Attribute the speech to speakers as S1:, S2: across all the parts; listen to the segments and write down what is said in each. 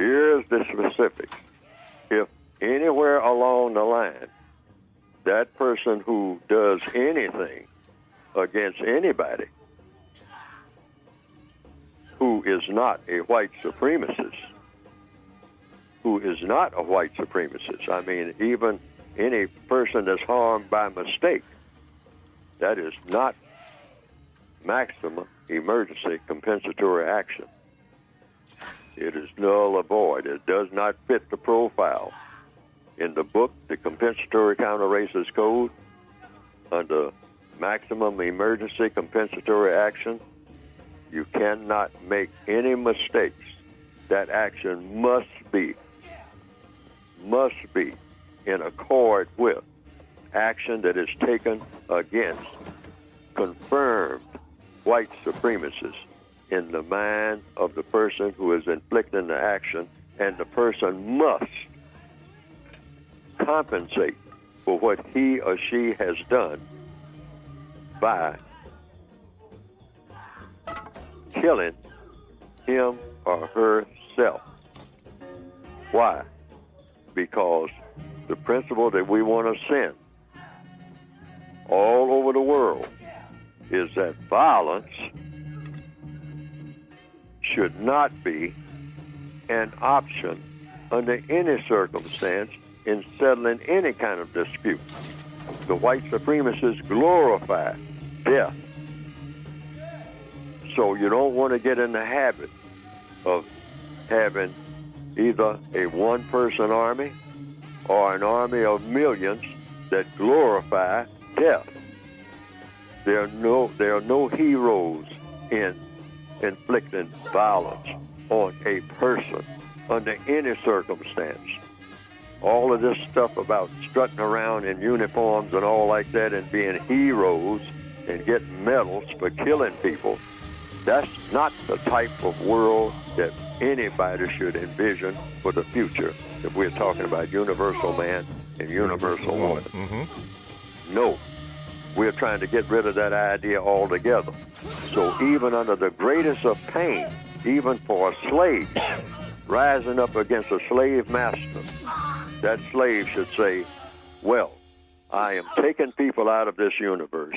S1: Here's the specifics. If anywhere along the line, that person who does anything against anybody who is not a white supremacist, I mean, even any person that's harmed by mistake, that is not maximum emergency compensatory action. It is null or void. It does not fit the profile. In the book, the Compensatory Counter-Racist Code, under maximum emergency compensatory action, you cannot make any mistakes. That action must be in accord with action that is taken against confirmed white supremacists in the mind of the person who is inflicting the action, and the person must compensate for what he or she has done by killing him or herself. Why? Because the principle that we want to send all over the world is that violence should not be an option under any circumstance in settling any kind of dispute. The white supremacists glorify death. So you don't want to get in the habit of having either a one-person army or an army of millions that glorify death. There are no heroes in inflicting violence on a person under any circumstance. All of this stuff about strutting around in uniforms and all like that and being heroes and getting medals for killing people, that's not the type of world that anybody should envision for the future if we're talking about universal man and universal woman. Mm-hmm. No. We're trying to get rid of that idea altogether. So even under the greatest of pain, even for a slave rising up against a slave master, that slave should say, well, I am taking people out of this universe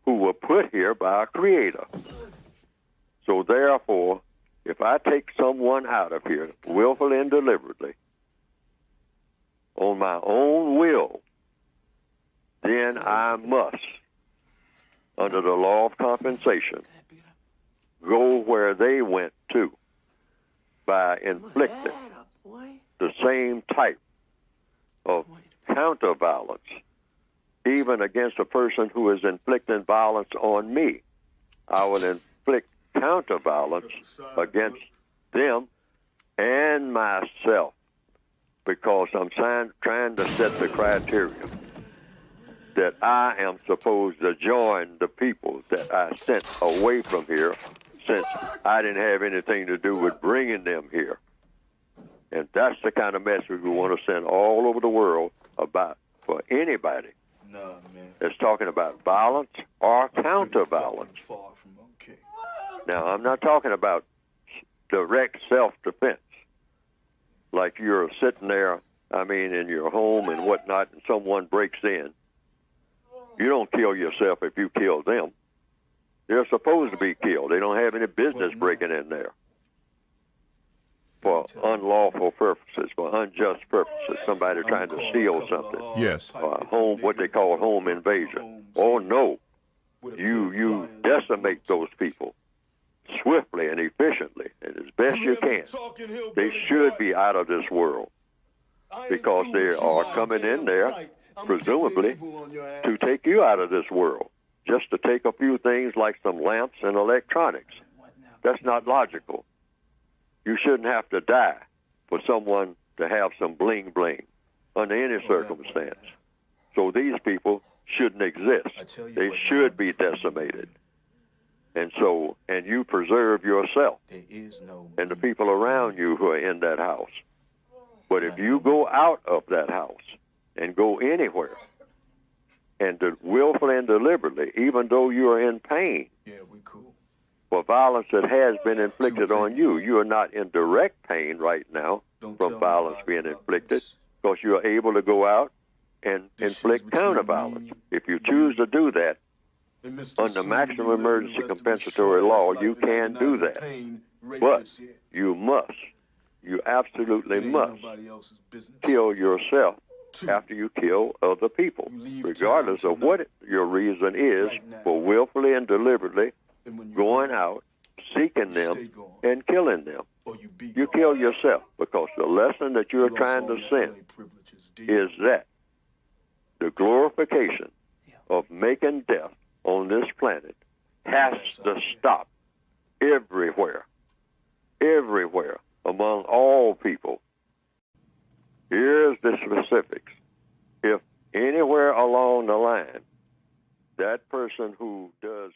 S1: who were put here by a creator. So therefore, if I take someone out of here willfully and deliberately on my own will, then I must, under the law of compensation, go where they went to by inflicting the same type of counter-violence, even against a person who is inflicting violence on me. I will inflict counter-violence against them and myself because I'm trying to set the criteria that I am supposed to join the people that I sent away from here, since I didn't have anything to do with bringing them here. And that's the kind of message we want to send all over the world about for anybody that's talking about violence or counter-violence. Now, I'm not talking about direct self-defense, like you're sitting there, in your home and whatnot, and someone breaks in. You don't kill yourself if you kill them. They're supposed to be killed. They don't have any business breaking in there for unlawful purposes, for unjust purposes, somebody trying to steal something.
S2: Yes.
S1: Home, what they call home invasion. Oh, no. You decimate those people swiftly and efficiently and as best you can. They should be out of this world because they are coming in there presumably to take you out of this world, just to take a few things like some lamps and electronics. That's not logical. You shouldn't have to die for someone to have some bling-bling under any circumstance. So these people shouldn't exist. They should be decimated. And you preserve yourself and the people around you who are in that house. But if you go out of that house and go anywhere, and willfully and deliberately, even though you are in pain for violence that has been inflicted on you. You are not in direct pain right now from violence being inflicted because you are able to go out and inflict counter violence. If you choose to do that, under maximum emergency compensatory law, you can do that. But you absolutely must kill yourself after you kill other people, regardless of what your reason is for willfully and deliberately going out, seeking them, and killing them. You kill yourself because the lesson that you're trying to send is that the glorification of making death on this planet has to stop everywhere, among all people. Here's the specifics. If anywhere along the line, that person who does